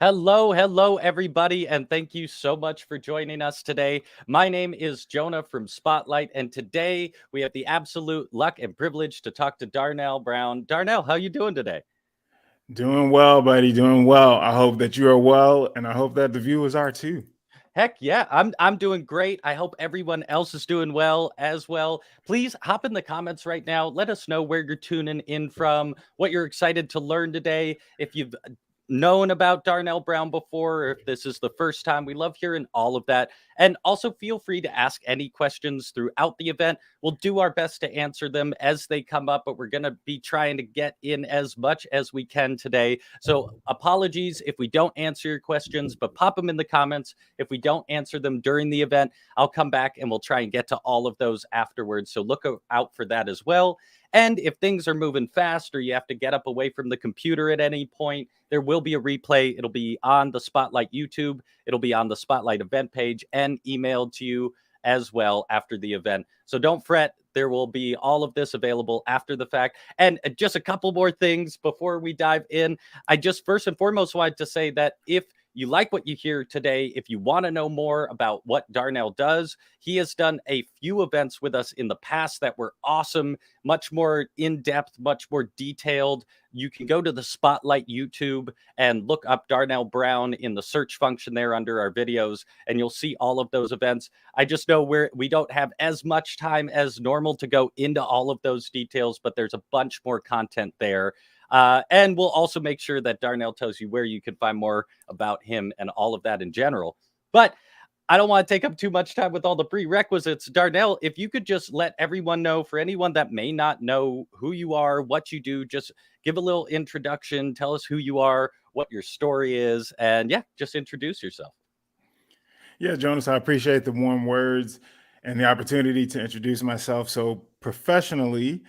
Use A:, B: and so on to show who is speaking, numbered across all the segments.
A: Hello, everybody, and thank you so much for joining us today. My name is Jonah from Spotlight, and today we have the absolute luck and privilege to talk to Darnell Brown. Darnell, how you doing today?
B: Doing well, buddy. Doing well. I hope that you are well, and I hope that the viewers are too.
A: Heck yeah, I'm doing great. I hope everyone else is doing well as well. Please hop in the comments right now. Let us know where you're tuning in from, what you're excited to learn today. If you've known about Darnell Brown before, or if this is the first time, we love hearing all of that. And also feel free to ask any questions throughout the event. We'll do our best to answer them as they come up, but we're going to be trying to get in as much as we can today. So apologies if we don't answer your questions, but pop them in the comments. If we don't answer them during the event, I'll come back and we'll try and get to all of those afterwards. So look out for that as well. And if things are moving fast or you have to get up away from the computer at any point, there will be a replay. It'll be on the Spotlight YouTube. It'll be on the Spotlight event page and emailed to you as well after the event. So don't fret. There will be all of this available after the fact. And just a couple more things before we dive in. I just first and foremost wanted to say that if you like what you hear today, if you want to know more about what Darnell does, he has done a few events with us in the past that were awesome, much more in-depth, much more detailed. You can go to the Spotlight YouTube and look up Darnell Brown in the search function there under our videos, and you'll see all of those events. I just know we don't have as much time as normal to go into all of those details, but there's a bunch more content there. And we'll also make sure that Darnell tells you where you can find more about him and all of that in general. But I don't want to take up too much time with all the prerequisites. Darnell, if you could just let everyone know, for anyone that may not know who you are, what you do, just give a little introduction, tell us who you are, what your story is, and yeah, just introduce yourself.
B: Yeah, Jonas, I appreciate the warm words and the opportunity to introduce myself. So, professionally,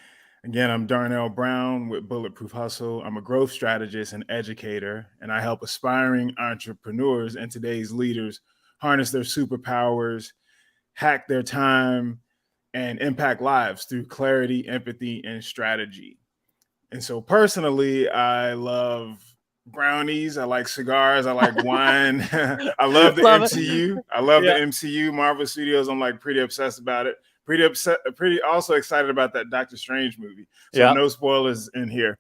B: again, I'm Darnell Brown with Bulletproof Hustle. I'm a growth strategist and educator, and I help aspiring entrepreneurs and today's leaders harness their superpowers, hack their time, and impact lives through clarity, empathy, and strategy. And so, personally, I love brownies. I like cigars. I like wine. I love the
A: Love it.
B: MCU. I love the
A: Yeah.
B: MCU, Marvel Studios. I'm like pretty obsessed about it. Pretty also excited about that Doctor Strange movie. So
A: Yeah.
B: no spoilers in here.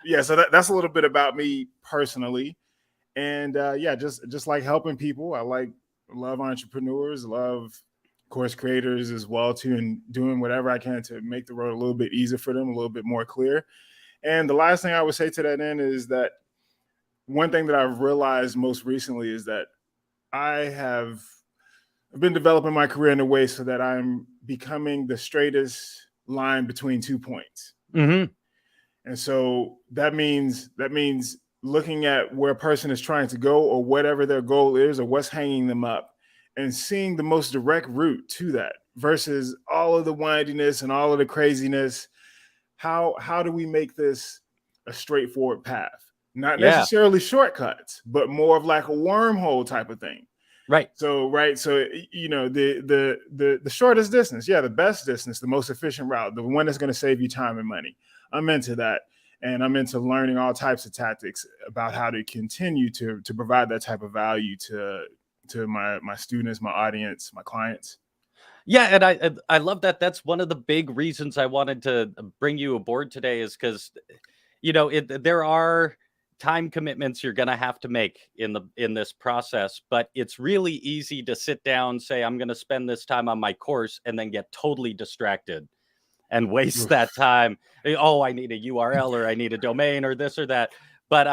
B: Yeah, so that's a little bit about me personally, and yeah, just like helping people. Love entrepreneurs, love course creators as well too, and doing whatever I can to make the road a little bit easier for them, a little bit more clear. And the last thing I would say to that end is that one thing that I've realized most recently is that I've been developing my career in a way so that I'm becoming the straightest line between 2 points.
A: Mm-hmm.
B: And so that means looking at where a person is trying to go or whatever their goal is or what's hanging them up and seeing the most direct route to that versus all of the windiness and all of the craziness. How do we make this a straightforward path? Not
A: Yeah.
B: necessarily shortcuts, but more of like a wormhole type of thing.
A: Right.
B: So you know, the shortest distance, yeah, the best distance, the most efficient route, the one that's going to save you time and money. I'm into that, and I'm into learning all types of tactics about how to continue to provide that type of value to my students, my audience, my clients.
A: Yeah, and I love that. That's one of the big reasons I wanted to bring you aboard today is because, there are time commitments you're going to have to make in this process, but it's really easy to sit down, say I'm going to spend this time on my course, and then get totally distracted and waste that
B: Oof.
A: time. Oh, I need a URL or I need a domain or this or that. But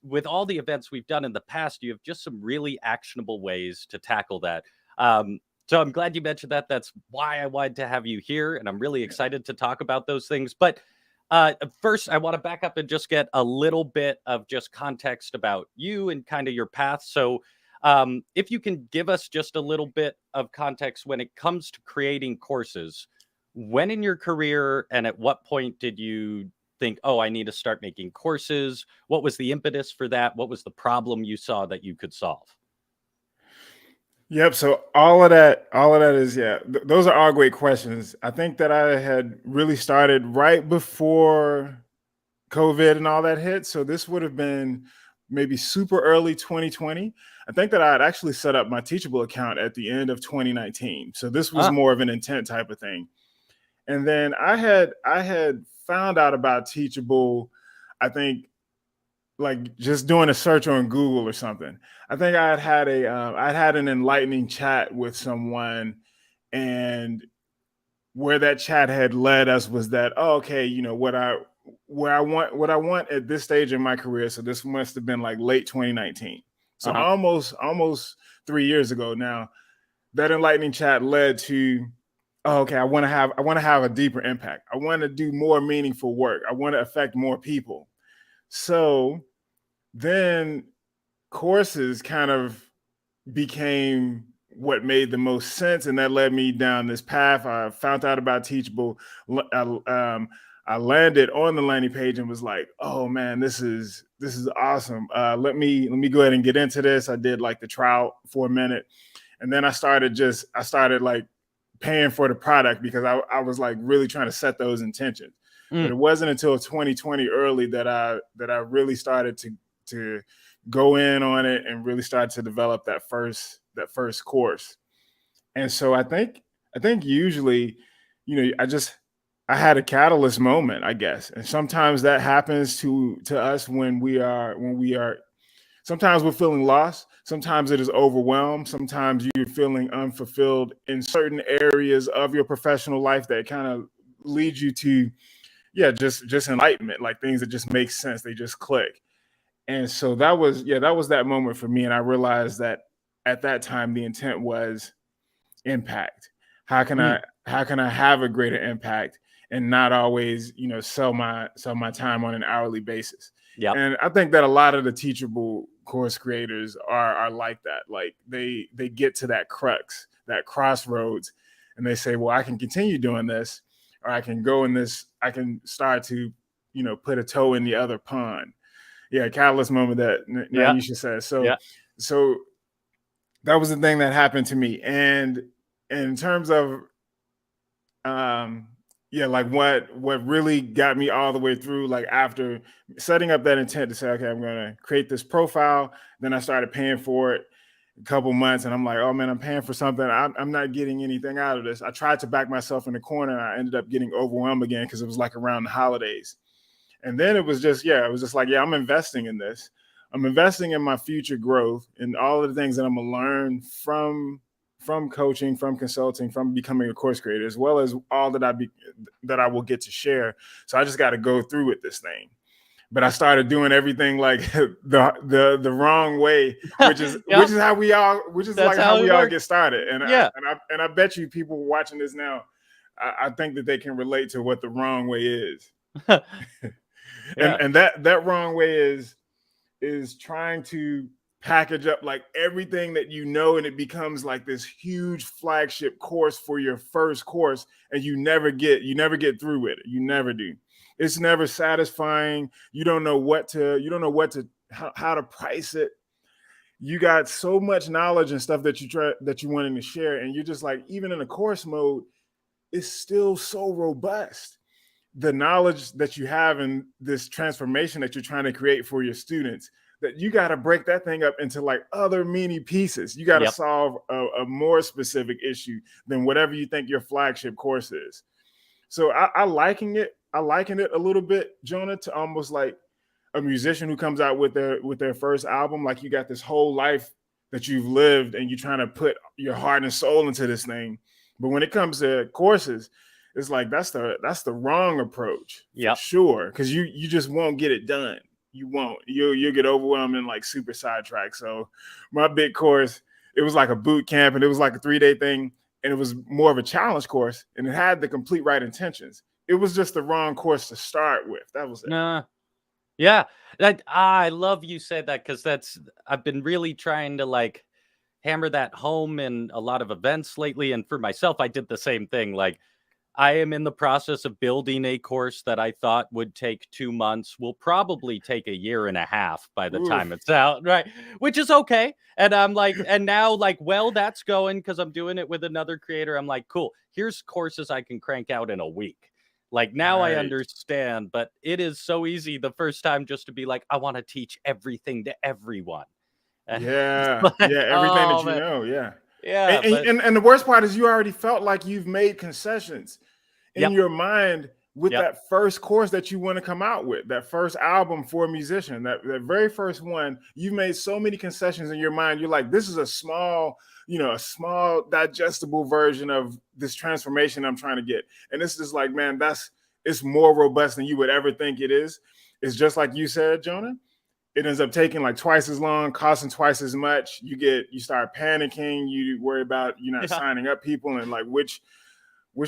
A: with all the events we've done in the past, you have just some really actionable ways to tackle that. So I'm glad you mentioned that. That's why I wanted to have you here, and I'm really excited to talk about those things. But first, I want to back up and just get a little bit of just context about you and kind of your path. So if you can give us just a little bit of context when it comes to creating courses, when in your career and at what point did you think, oh, I need to start making courses? What was the impetus for that? What was the problem you saw that you could solve?
B: Yep. So all of that is, yeah, those are all great questions. I think that I had really started right before COVID and all that hit. So this would have been maybe super early 2020. I think that I had actually set up my Teachable account at the end of 2019. So this was
A: Ah,
B: more of an intent type of thing. And then I had found out about Teachable, I think, like just doing a search on Google or something. I think I'd had an enlightening chat with someone, and where that chat had led us was that, oh, okay, what I want at this stage in my career. So this must have been like late 2019. So
A: uh-huh.
B: almost 3 years ago now. That enlightening chat led to, oh, okay, I want to have a deeper impact. I want to do more meaningful work. I want to affect more people. So then courses kind of became what made the most sense, and that led me down this path. I found out about Teachable. I landed on the landing page and was like, "Oh man, this is awesome. Let me go ahead and get into this." I did like the trial for a minute, and then I started like paying for the product because I was like really trying to set those intentions. But
A: Mm,
B: it wasn't until 2020 early that I really started to go in on it and really start to develop that first course. And so I think usually, I had a catalyst moment, I guess. And sometimes that happens to us when we are sometimes we're feeling lost, sometimes it is overwhelmed, sometimes you're feeling unfulfilled in certain areas of your professional life that kind of lead you to, yeah, just enlightenment, like things that just make sense, they just click. And so that was that moment for me, and I realized that at that time the intent was impact. How can
A: mm,
B: I how can I have a greater impact and not always, sell my time on an hourly basis?
A: yep.
B: And I think that a lot of the Teachable course creators are like that. Like they get to that crux, that crossroads, and they say, well, I can continue doing this, or I can go in this, I can start to, put a toe in the other pond. Yeah, catalyst moment that now
A: Yeah.
B: you should say. So
A: Yeah.
B: so that was the thing that happened to me. And in terms of, um yeah, like what really got me all the way through, like after setting up that intent to say, okay, I'm gonna create this profile, then I started paying for it a couple months, and I'm like, oh man, I'm paying for something, I'm not getting anything out of this. I tried to back myself in the corner, and I ended up getting overwhelmed again because it was like around the holidays. And then it was just, yeah, it was just like, yeah, I'm investing in this. I'm investing in my future growth and all of the things that I'm gonna learn from coaching, from consulting, from becoming a course creator, as well as all that I will get to share. So I just got to go through with this thing. But I started doing everything like the wrong way, which is
A: Yep. That's
B: like
A: how
B: how
A: it
B: we all
A: works.
B: get started. And I
A: Yeah.
B: and I and I bet you people watching this now, I think that they can relate to what the wrong way is. and
A: Yeah.
B: and that wrong way is trying to package up like everything that and it becomes like this huge flagship course for your first course, and you never get through with it. You never do. It's never satisfying. You don't know what to how to price it. You got so much knowledge and stuff that you wanting to share, and you're just like, even in a course mode, it's still so robust. The knowledge that you have in this transformation that you're trying to create for your students, that you got to break that thing up into like other mini pieces. You got to
A: Yep.
B: solve a more specific issue than whatever you think your flagship course is. So I liken it a little bit, Jonah, to almost like a musician who comes out with their first album. Like, you got this whole life that you've lived, and you're trying to put your heart and soul into this thing. But when it comes to courses, it's like that's the wrong approach for
A: Yep.
B: sure, because you just won't get it done. You won't. You'll get overwhelmed and like super sidetracked. So my big course, it was like a boot camp, and it was like a 3-day thing, and it was more of a challenge course, and it had the complete right intentions. It was just the wrong course to start with. That was it.
A: Nah. Yeah. I love you said that because I've been really trying to like hammer that home in a lot of events lately. And for myself, I did the same thing. Like, I am in the process of building a course that I thought would take 2 months, will probably take a year and a half by the time
B: Oof.
A: it's out, right? Which is okay. And I'm like, and now, like, well, that's going because I'm doing it with another creator. I'm like, cool, here's courses I can crank out in a week. Like now I
B: Right.
A: understand, but it is so easy the first time just to be like, I want to teach everything to everyone. And it's
B: Yeah.
A: like,
B: Yeah. Everything that
A: oh
B: you
A: man,
B: know. Yeah.
A: yeah,
B: And,
A: but
B: and the worst part is you already felt like you've made concessions in
A: yep,
B: your mind with
A: yep,
B: that first course that you want to come out with, that first album for a musician, that very first one. You've made so many concessions in your mind. You're like, this is a small, a small digestible version of this transformation I'm trying to get. And it's just like, man, it's more robust than you would ever think it is. It's just like you said, Jonah. It ends up taking like twice as long, costing twice as much. You start panicking. You worry about you're not
A: yeah,
B: signing up people, and like which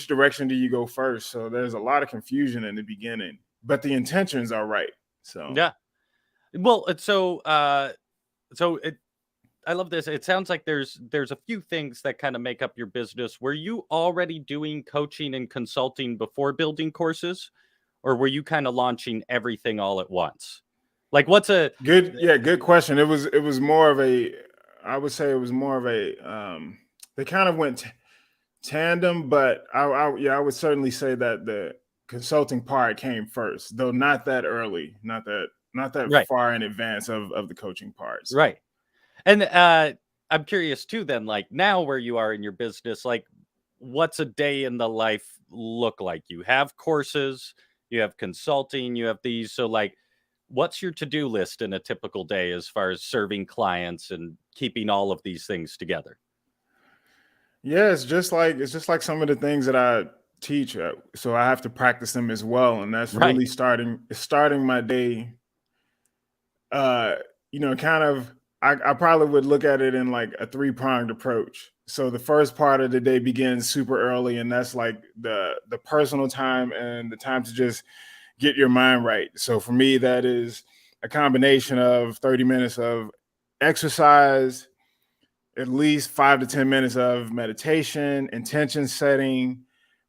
B: direction do you go first? So there's a lot of confusion in the beginning, but the intentions are right. So
A: yeah. Well, it's so it I love this. It sounds like there's a few things that kind of make up your business. Were you already doing coaching and consulting before building courses, or were you kind of launching everything all at once? Like, what's a
B: good, yeah, good question. It was more of a, I would say it was more of a, they kind of went tandem, but I would certainly say that the consulting part came first, though not that early, not that
A: right,
B: far in advance of the coaching part. So
A: right? And I'm curious too. Then, like now, where you are in your business, like, what's a day in the life look like? You have courses, you have consulting, you have these. So, like, what's your to-do list in a typical day as far as serving clients and keeping all of these things together?
B: yeah, it's just like some of the things that I teach. So I have to practice them as well, and that's
A: Right.
B: really starting my day. Uh, kind of. I probably would look at it in like a three-pronged approach. So the first part of the day begins super early, and that's like the personal time and the time to just get your mind right. So for me, that is a combination of 30 minutes of exercise, at least 5 to 10 minutes of meditation, intention setting,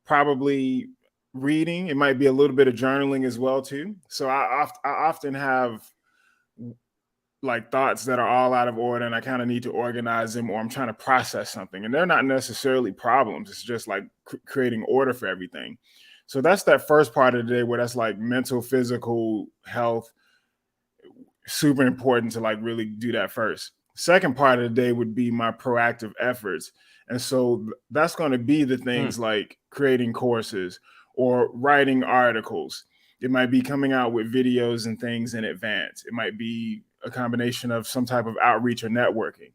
B: probably reading. It might be a little bit of journaling as well too. So I often have like thoughts that are all out of order, and I kind of need to organize them, or I'm trying to process something, and they're not necessarily problems. It's just like creating order for everything. So that's that first part of the day where that's like mental, physical health, super important to like really do that first. Second part of the day would be my proactive efforts. And so that's going to be the
A: Mm,
B: things like creating courses or writing articles. It might be coming out with videos and things in advance. It might be a combination of some type of outreach or networking.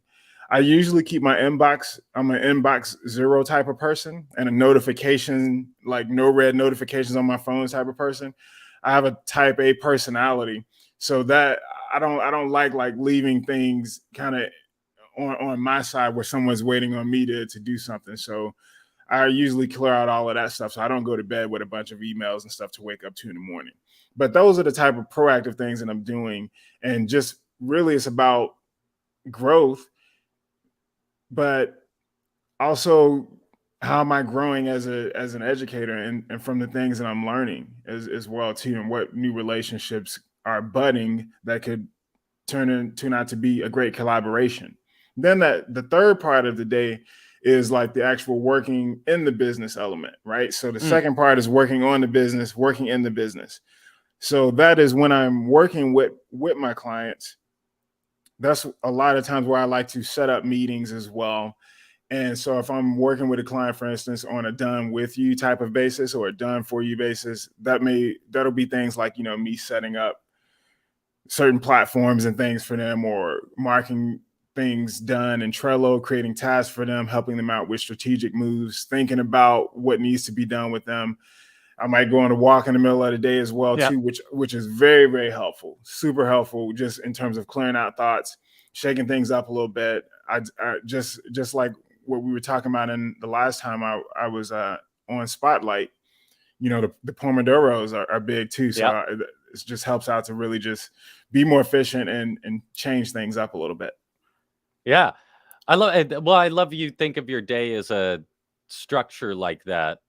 B: I usually keep my inbox. I'm an inbox zero type of person, and a notification, like no red notifications on my phone type of person. I have a type A personality. So that I don't like leaving things kind of on my side where someone's waiting on me to do something. So I usually clear out all of that stuff, so I don't go to bed with a bunch of emails and stuff to wake up to in the morning. But those are the type of proactive things that I'm doing, and just really it's about growth, but also how am I growing as an educator, and from the things that I'm learning as well too, and what new relationships are budding that could turn out to be a great collaboration. Then the third part of the day is like the actual working in the business element, right? So the
A: mm,
B: second part is working on the business, working in the business. So that is when I'm working with my clients. That's a lot of times where I like to set up meetings as well. And so if I'm working with a client, for instance, on a done with you type of basis or a done for you basis, that'll be things like, me setting up certain platforms and things for them, or marking things done in Trello, creating tasks for them, helping them out with strategic moves, thinking about what needs to be done with them. I might go on a walk in the middle of the day as well
A: yeah.
B: too, which is very, very helpful, super helpful, just in terms of clearing out thoughts, shaking things up a little bit. I just like what we were talking about in the last time I was on Spotlight. The Pomodoros are big too. So
A: Yeah.
B: it just helps out to really just be more efficient and change things up a little bit.
A: Yeah. I love it. Well, I love you think of your day as a structure like that.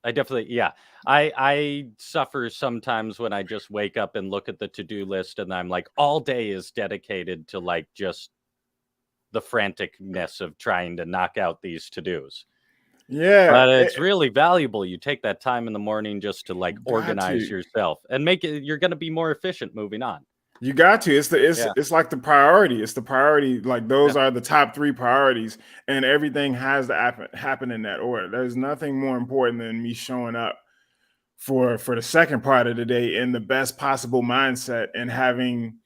A: I definitely, yeah. I suffer sometimes when I just wake up and look at the to-do list and I'm like all day is dedicated to like just the franticness of trying to knock out these to-dos.
B: Yeah,
A: But it's really valuable. You take that time in the morning just to like
B: got
A: organize
B: to.
A: yourself and make it, you're going to be more efficient moving on.
B: You got to.
A: Yeah.
B: It's like the priority. It's the priority. Like
A: Yeah.
B: those are the top three priorities, and everything has to happen in that order. There's nothing more important than me showing up for the second part of the day in the best possible mindset and having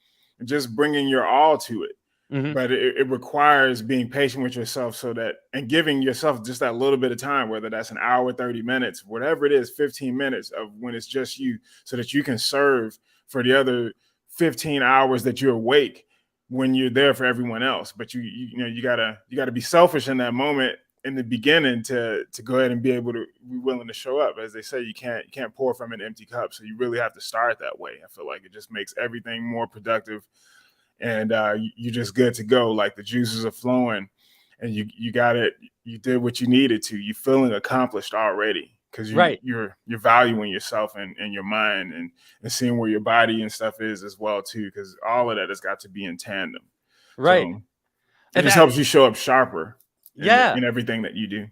B: just bringing your all to it.
A: Hmm.
B: But it requires being patient with yourself so that and giving yourself just that little bit of time, whether that's an hour, 30 minutes, whatever it is, 15 minutes of when it's just you, so that you can serve for the other 15 hours that you're awake when you're there for everyone else. But you know you gotta be selfish in that moment in the beginning to go ahead and be able to be willing to show up. As they say, you can't pour from an empty cup. So you really have to start that way. I feel like it just makes everything more productive, and you're just good to go. Like the juices are flowing, and you got it. You did what you needed to. You feeling accomplished already because
A: Right.
B: you're valuing yourself and your mind and seeing where your body and stuff is as well too. Because all of that has got to be in tandem.
A: Right.
B: So it
A: And
B: just
A: that,
B: helps you show up sharper
A: yeah.
B: in everything that you do.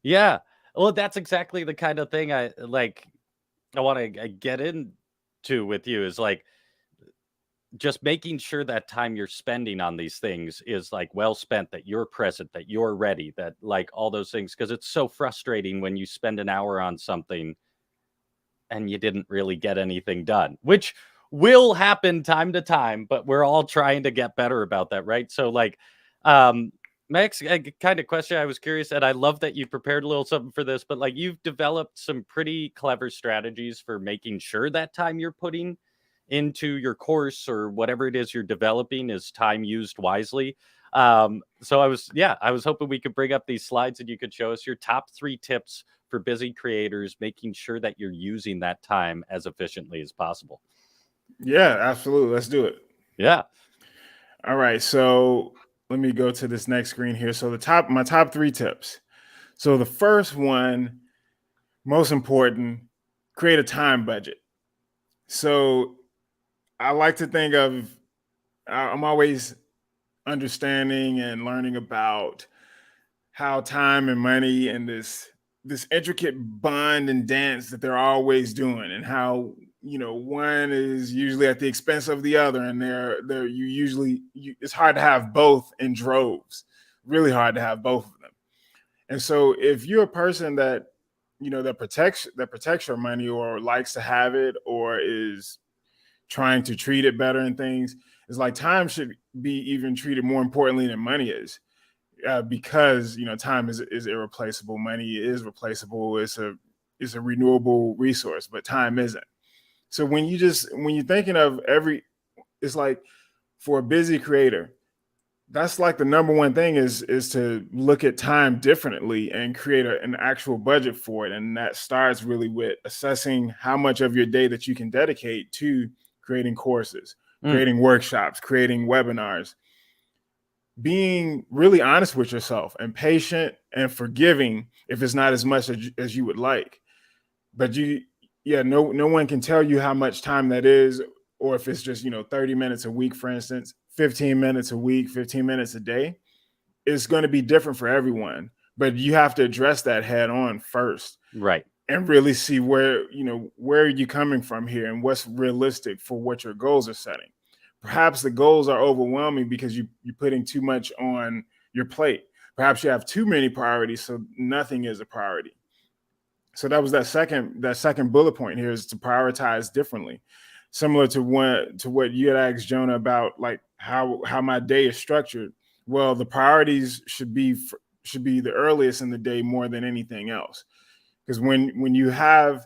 A: Yeah. Well, that's exactly the kind of thing I like. I want to get into with you is like just making sure that time you're spending on these things is like well spent, that you're present, that you're ready, that like all those things. Cause it's so frustrating when you spend an hour on something and you didn't really get anything done, which will happen time to time, but we're all trying to get better about that, right? So, like, um, Max, kind of question I was curious, and I love that you prepared a little something for this, but like you've developed some pretty clever strategies for making sure that time you're putting into your course or whatever it is you're developing is time used wisely. So I was hoping we could bring up these slides and you could show us your top 3 tips for busy creators, making sure that you're using that time as efficiently as possible.
B: Yeah, absolutely. Let's do it.
A: Yeah.
B: All right. So let me go to this next screen here. So my top 3 tips. So the first one, most important, create a time budget. So I like to think of I'm always understanding and learning about how time and money and this intricate bond and dance that they're always doing, and how one is usually at the expense of the other, and they're it's hard to have both in droves, really hard to have both of them. And so if you're a person that that protects your money or likes to have it or is trying to treat it better and things, it's like time should be even treated more importantly than money is, because time is irreplaceable. Money is replaceable. It's a renewable resource, but time isn't. So when you're thinking of it's like for a busy creator, that's like the number one thing is to look at time differently and create an actual budget for it. And that starts really with assessing how much of your day that you can dedicate to creating courses,
A: Mm,
B: creating workshops, creating webinars, being really honest with yourself and patient and forgiving if it's not as much as you would like. But no one can tell you how much time that is, or if it's just 30 minutes a week, for instance, 15 minutes a week, 15 minutes a day. It's going to be different for everyone, but you have to address that head on first
A: right.
B: and really see where are you coming from here and what's realistic for what your goals are setting. Perhaps the goals are overwhelming because you're putting too much on your plate. Perhaps you have too many priorities, so nothing is a priority. So that was that second bullet point here, is to prioritize differently, similar to what you had asked Jonah about, like how my day is structured. Well, the priorities should be the earliest in the day more than anything else, because when you have,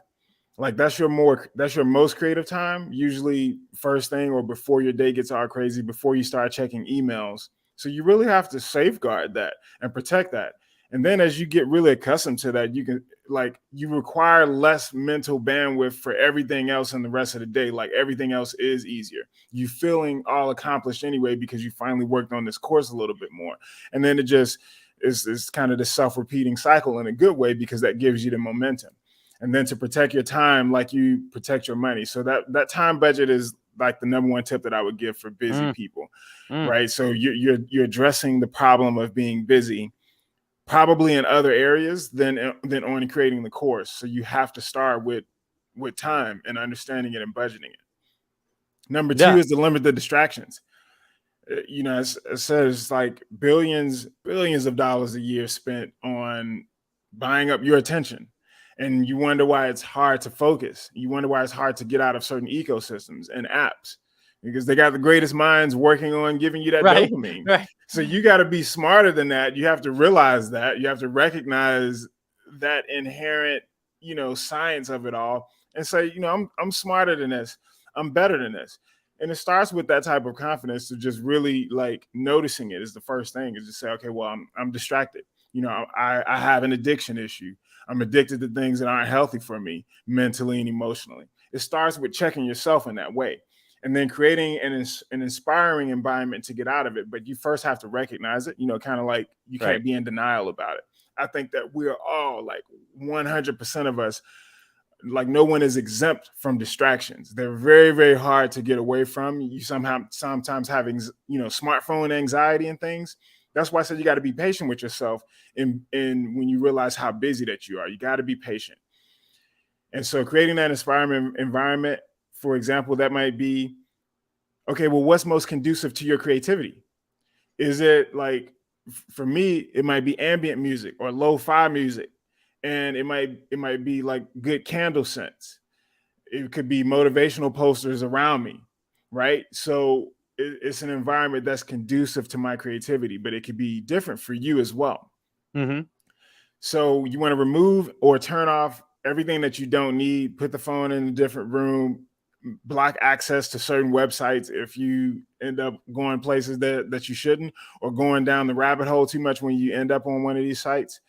B: like, that's your most creative time, usually first thing or before your day gets all crazy, before you start checking emails. So you really have to safeguard that and protect that. And then as you get really accustomed to that, you require less mental bandwidth for everything else in the rest of the day. Like, everything else is easier. You feeling all accomplished anyway because you finally worked on this course a little bit more. And then it just is kind of the self-repeating cycle in a good way, because that gives you the momentum. And then to protect your time like you protect your money. So that time budget is like the number one tip that I would give for busy
A: Mm,
B: people,
A: mm,
B: right? So you're addressing the problem of being busy probably in other areas than on creating the course. So you have to start with time and understanding it and budgeting it. Number two
A: Yeah.
B: is to limit the distractions. As I said, it's like billions of dollars a year spent on buying up your attention. And you wonder why it's hard to focus. You wonder why it's hard to get out of certain ecosystems and apps because they got the greatest minds working on giving you that
A: Right.
B: dopamine.
A: Right.
B: So you got to be smarter than that. You have to realize that. You have to recognize that inherent, science of it all and say, I'm smarter than this. I'm better than this. And it starts with that type of confidence to just really like noticing it is the first thing is to say, okay, well, I'm distracted. I have an addiction issue. I'm addicted to things that aren't healthy for me mentally and emotionally. It starts with checking yourself in that way and then creating an inspiring environment to get out of it. But you first have to recognize it, kind of like you
A: Right.
B: can't be in denial about it. I think that we're all like 100% of us, like no one is exempt from distractions. They're very, very hard to get away from. You sometimes having, smartphone anxiety and things. That's why I said you got to be patient with yourself. And when you realize how busy that you are, you got to be patient. And so creating that inspiring environment, for example, that might be, okay, well, what's most conducive to your creativity? Is it like, for me, it might be ambient music or lo-fi music. And it might be like good candle scents. It could be motivational posters around me, right? So it's an environment that's conducive to my creativity, but it could be different for you as well.
A: Mm-hmm.
B: So you want to remove or turn off everything that you don't need, put the phone in a different room, block access to certain websites if you end up going places that you shouldn't, or going down the rabbit hole too much when you end up on one of these sites.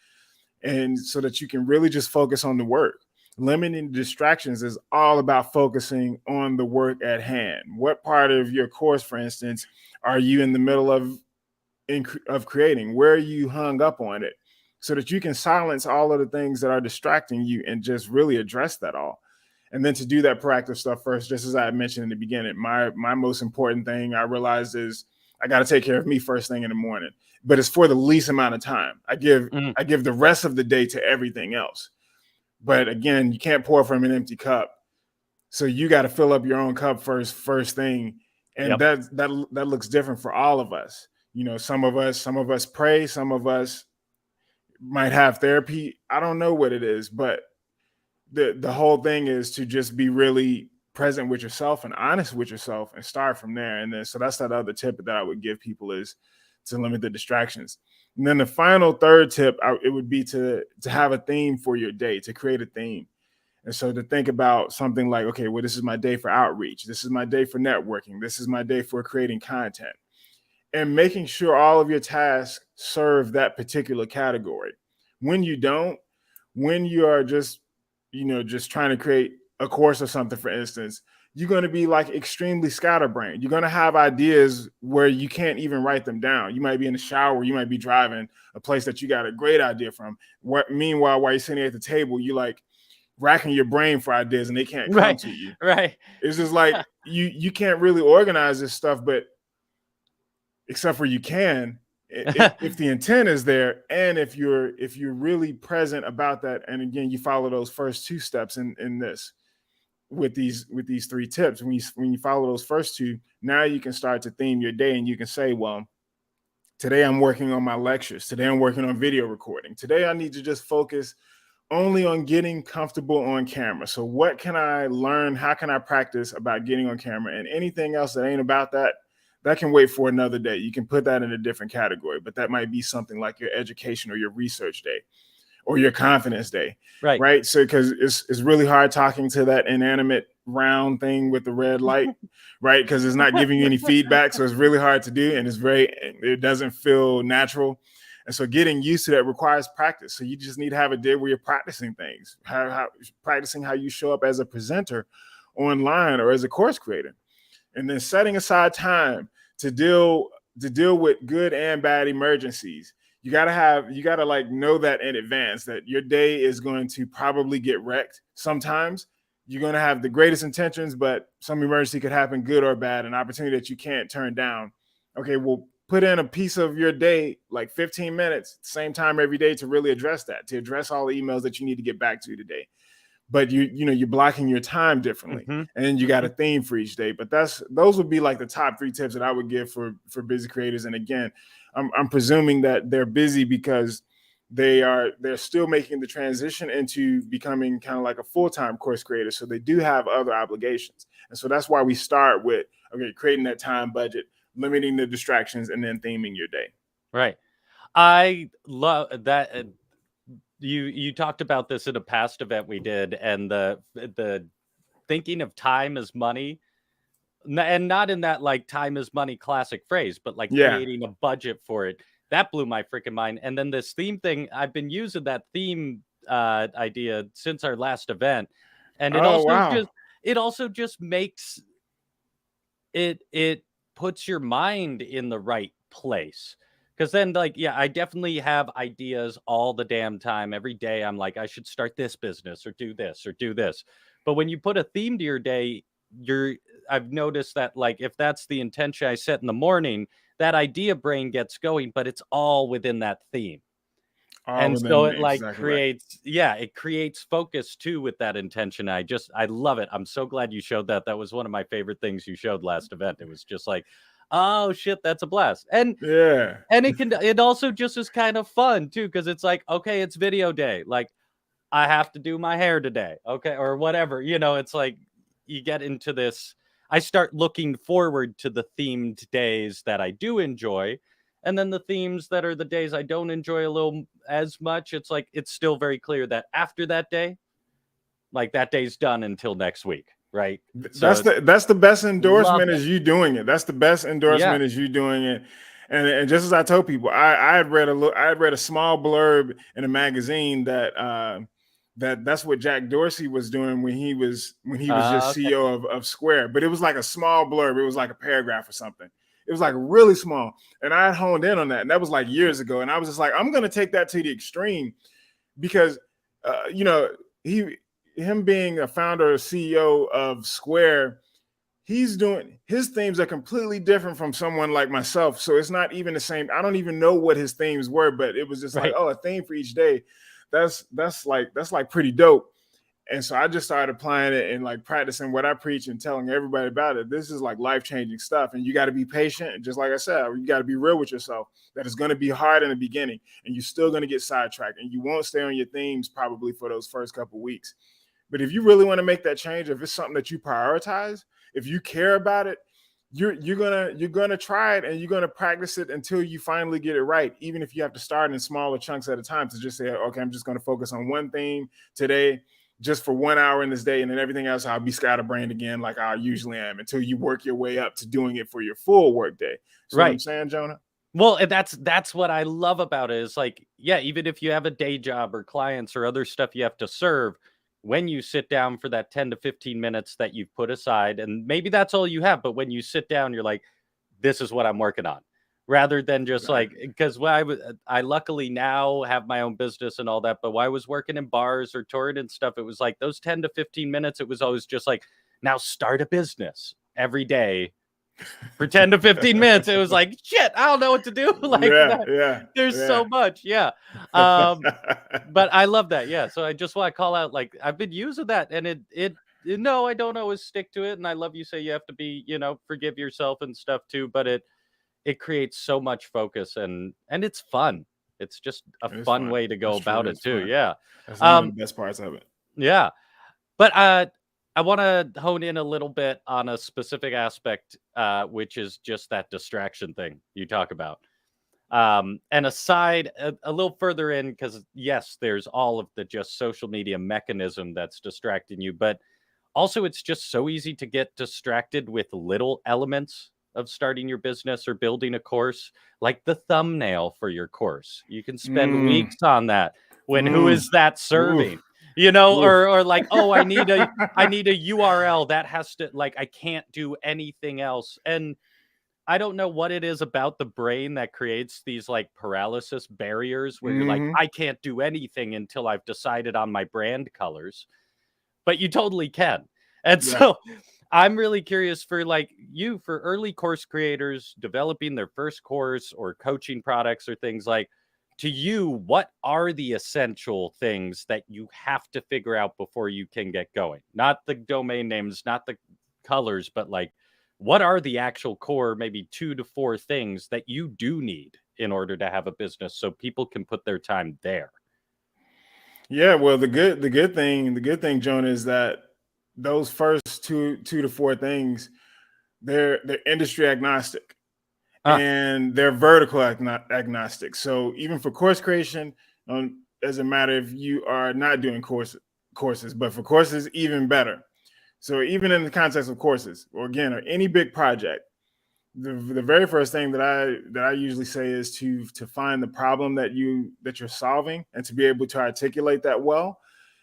B: And so that you can really just focus on the work. Limiting distractions is all about focusing on the work at hand. What part of your course, for instance, are you in the middle of creating? Where are you hung up on it? So that you can silence all of the things that are distracting you and just really address that all. And then to do that proactive stuff first, just as I mentioned in the beginning, my most important thing I realized is I got to take care of me first thing in the morning. But it's for the least amount of time. I give the rest of the day to everything else. But again, you can't pour from an empty cup. So you got to fill up your own cup first thing. And
A: Yep.
B: that looks different for all of us. Some of us pray, some of us might have therapy. I don't know what it is, but the whole thing is to just be really present with yourself and honest with yourself and start from there. And then so that's that other tip that I would give people is to limit the distractions. And then the final third tip, it would be to have a theme for your day, to create a theme. And so to think about something like, okay, well, this is my day for outreach. This is my day for networking. This is my day for creating content. And making sure all of your tasks serve that particular category. When you don't, when you are just trying to create a course or something, for instance, you're going to be like extremely scatterbrained. You're going to have ideas where you can't even write them down. You might be in the shower, you might be driving a place that you got a great idea from. Meanwhile, while you're sitting at the table, you like racking your brain for ideas and they can't come
A: Right.
B: to you.
A: Right.
B: It's just like you can't really organize this stuff, but except for you can if the intent is there and if you're really present about that. And again, you follow those first two steps in this with these three tips. When you follow those first two, now you can start to theme your day and you can say, well, today I'm working on my lectures. Today I'm working on video recording. Today I need to just focus only on getting comfortable on camera. So what can I learn? How can I practice about getting on camera? And anything else that ain't about that can wait for another day. You can put that in a different category, but that might be something like your education or your research day or your confidence day,
A: Right.
B: right? So because it's really hard talking to that inanimate round thing with the red light, right? Because it's not giving you any feedback. So it's really hard to do. And it doesn't feel natural. And so getting used to that requires practice. So you just need to have a day where you're practicing things, practicing how you show up as a presenter online or as a course creator. And then setting aside time to deal with good and bad emergencies. You gotta like know that in advance that your day is going to probably get wrecked. Sometimes you're going to have the greatest intentions, but some emergency could happen, good or bad, an opportunity that you can't turn down. Okay, well, put in a piece of your day, like 15 minutes, same time every day, to really address that, to address all the emails that you need to get back to today. But you're blocking your time differently,
A: Mm-hmm.
B: and then you got a theme for each day. But those would be like the top 3 tips that I would give for busy creators. And again, I'm presuming that they're busy because they're still making the transition into becoming kind of like a full-time course creator, so they do have other obligations. And so that's why we start with, okay, creating that time budget, limiting the distractions, and then theming your day.
A: Right. I love that. You talked about this in a past event we did, and the thinking of time as money, and not in that like time is money classic phrase, but like
B: Yeah.
A: creating a budget for it. That blew my freaking mind. And then this theme thing, I've been using that theme idea since our last event, and
B: Oh, wow.
A: it also just makes it puts your mind in the right place. Because then, like, yeah, I definitely have ideas all the damn time. Every day, I'm like, I should start this business or do this or do this. But when you put a theme to your day, I've noticed that, like, if that's the intention I set in the morning, that idea brain gets going, but it's all within that theme.
B: All
A: And so
B: within,
A: it like
B: exactly right.
A: creates, yeah, it creates focus too with that intention. I love it. I'm so glad you showed that. That was one of my favorite things you showed last event. It was just like, oh shit, that's a blast.
B: Yeah.
A: And it also just is kind of fun too, because it's like, okay, it's video day. Like, I have to do my hair today, okay, or whatever. It's like you get into this. I start looking forward to the themed days that I do enjoy, and then the themes that are the days I don't enjoy a little as much. It's like it's still very clear that after that day, like that day's done until next week, right? So
B: That's the best
A: love
B: endorsement,
A: it.
B: is you doing it. That's the best
A: Yeah.
B: endorsement, is you doing it. And just as I told people, I had read a small blurb in a magazine that's what Jack Dorsey was doing when he was just
A: Okay.
B: CEO of Square. But it was like a small blurb. It was like a paragraph or something. It was like really small. And I had honed in on that. And that was like years ago. And I was just like, I'm gonna take that to the extreme, because him being a founder or CEO of Square, his themes are completely different from someone like myself. So it's not even the same. I don't even know what his themes were, but it was just like,
A: Right.
B: oh, a theme for each day. That's like pretty dope. And so I just started applying it and like practicing what I preach and telling everybody about it. This is like life-changing stuff. And you got to be patient. And just like I said, you got to be real with yourself, that it's going to be hard in the beginning, and you're still going to get sidetracked, and you won't stay on your themes probably for those first couple weeks. But if you really want to make that change, if it's something that you prioritize, if you care about it, you're gonna try it, and you're gonna practice it until you finally get it right. Even if you have to start in smaller chunks at a time, to just say, okay, I'm just gonna focus on one theme today, just for 1 hour in this day, and then everything else I'll be scatterbrained again, like I usually am, until you work your way up to doing it for your full work day. So what I'm
A: Right.
B: saying, Jonah?
A: Well, and that's what I love about it, is like, yeah, even if you have a day job or clients or other stuff you have to serve, when you sit down for that 10 to 15 minutes that you've put aside, and maybe that's all you have, but when you sit down, you're like, this is what I'm working on. Rather than just like,
B: Exactly.
A: because I luckily now have my own business and all that, but while I was working in bars or touring and stuff, it was like those 10 to 15 minutes, it was always just like, now start a business every day for 10 to 15 minutes. It was like, shit, I don't know what to do. Like
B: Yeah,
A: that.
B: yeah,
A: There's
B: yeah.
A: so much. Yeah. But I love that. Yeah. So I just want to call out, like, I've been using that, and no, I don't always stick to it. And I love you say you have to be, forgive yourself and stuff too, but it creates so much focus, and it's fun. It's just a
B: It is
A: fun
B: fun.
A: way to go
B: That's
A: about
B: true.
A: it
B: It's
A: too.
B: fun.
A: Yeah.
B: That's one of the
A: Um,
B: best parts of it.
A: yeah. But I want to hone in a little bit on a specific aspect, which is just that distraction thing you talk about. And aside a little further in, because yes, there's all of the just social media mechanism that's distracting you, but also it's just so easy to get distracted with little elements of starting your business or building a course, like the thumbnail for your course. You can spend
B: Mm,
A: weeks on that. When who
B: mm,
A: is that
B: oof,
A: serving? Or
B: oof.
A: like, oh, I need a URL that has to, like, I can't do anything else. And I don't know what it is about the brain that creates these like paralysis barriers where you're like,
B: Hmm.
A: I can't do anything until I've decided on my brand colors, but you totally can. And
B: Yeah.
A: so I'm really curious for like you for early course creators developing their first course or coaching products or things like to you, what are the essential things that you have to figure out before you can get going? Not the domain names, not the colors, but like what are the actual core, maybe 2 to 4 things that you do need in order to have a business so people can put their time there?
B: Yeah, well, the good thing, Jonah, is that those first two to four things, they're industry agnostic
A: Ah,
B: and they're vertical agnostic. So even for course creation, doesn't matter if you are not doing courses, but for courses, even better. So even in the context of courses, or again, or any big project, the very first thing that I usually say is to find the problem that you're solving and to be able to articulate that well.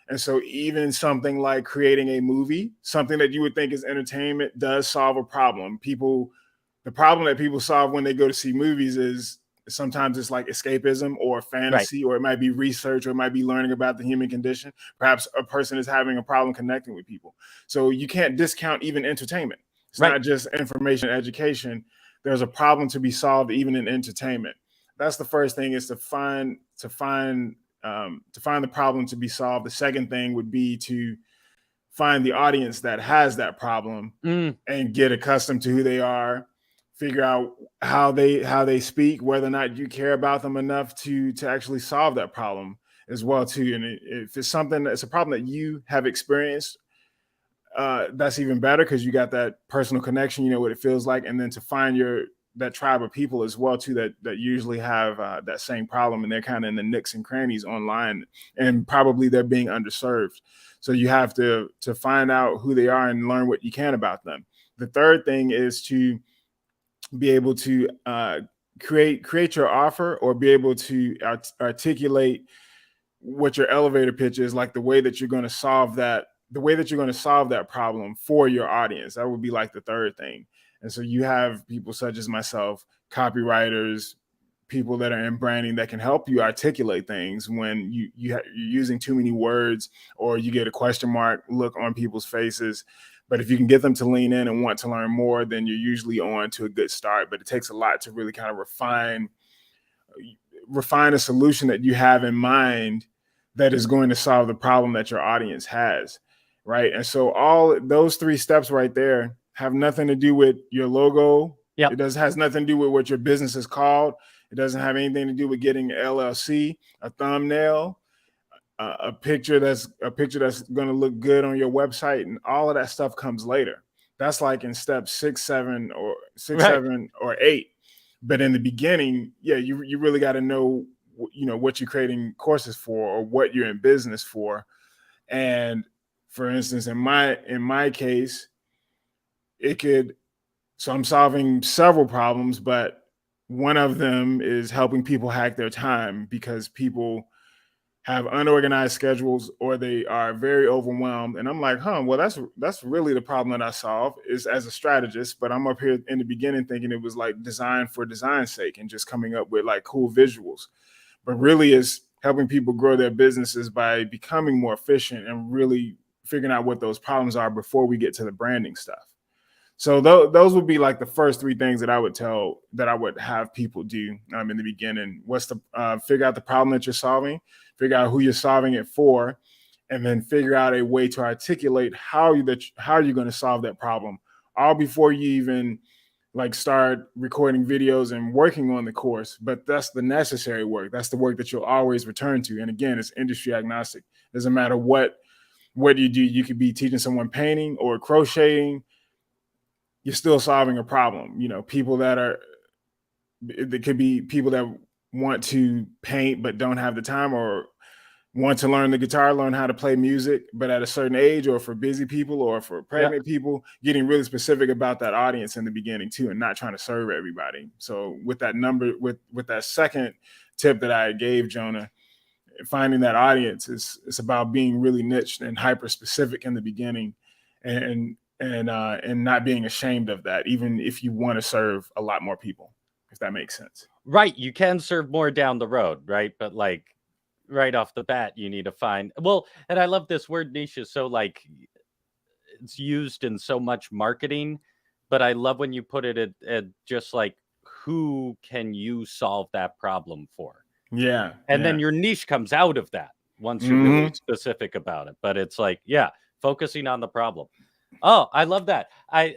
B: And so even something like creating a movie, something that you would think is entertainment, does solve a problem. The problem that people solve when they go to see movies is sometimes it's like escapism or
A: right,
B: fantasy, or it might be research, or it might be learning about the human condition. Perhaps a person is having a problem connecting with people. So you can't discount even entertainment. It's
A: right.
B: not just information education. There's a problem to be solved even in entertainment. That's the first thing, is to find the problem to be solved. The second thing would be to find the audience that has that problem
A: Mm,
B: and get accustomed to who they are, figure out how they speak, whether or not you care about them enough to actually solve that problem as well too. And if it's something that's a problem that you have experienced, that's even better because you got that personal connection. You know what it feels like, and then to find your that tribe of people as well too that usually have that same problem, and they're kind of in the nooks and crannies online, and probably they're being underserved. So you have to find out who they are and learn what you can about them. The third thing is to be able to create your offer, or be able to articulate what your elevator pitch is, like the way that you're going to solve that problem for your audience. That would be like the third thing. And so you have people such as myself, copywriters, people that are in branding, that can help you articulate things when you're using too many words, or you get a question mark look on people's faces. But if you can get them to lean in and want to learn more, then you're usually on to a good start. But it takes a lot to really kind of refine a solution that you have in mind that is going to solve the problem that your audience has, right? And so all those three steps right there have nothing to do with your logo.
A: yep.
B: It does has nothing to do with what your business is called. It doesn't have anything to do with getting an LLC, a thumbnail, a picture that's going to look good on your website, and all of that stuff comes later. That's like in step six,
A: Right.
B: 7 or 8. But in the beginning, yeah, you really got to know, what you're creating courses for, or what you're in business for. And for instance, in my case, it could so I'm solving several problems, but one of them is helping people hack their time, because people have unorganized schedules, or they are very overwhelmed. And I'm like, well, that's really the problem that I solve, is as a strategist. But I'm up here in the beginning thinking it was like design for design's sake and just coming up with like cool visuals. But really is helping people grow their businesses by becoming more efficient and really figuring out what those problems are before we get to the branding stuff. So those would be like the first three things that I would have people do in the beginning. What's the Figure out the problem that you're solving, figure out who you're solving it for, and then figure out a way to articulate how you're going to solve that problem, all before you even like start recording videos and working on the course. But that's the necessary work. That's the work that you'll always return to. And again, it's industry agnostic. Doesn't matter what you do. You could be teaching someone painting or crocheting. You're still solving a problem. People that are There could be people that want to paint but don't have the time, or want to learn the guitar, learn how to play music, but at a certain age, or for busy people, or for
A: Yeah.
B: pregnant people, getting really specific about that audience in the beginning too, and not trying to serve everybody. So with that second tip that I gave, Jonah, finding that audience is it's about being really niche and hyper specific in the beginning, and not being ashamed of that, even if you want to serve a lot more people, if that makes sense.
A: Right. You can serve more down the road, right? But like right off the bat, you need to find well, and I love this word niche. So like it's used in so much marketing, but I love when you put it at just like, who can you solve that problem for?
B: Yeah,
A: And
B: yeah.
A: then your niche comes out of that once you're really
B: Hmm.
A: specific about it. But it's like, yeah, focusing on the problem. Oh, I love that. I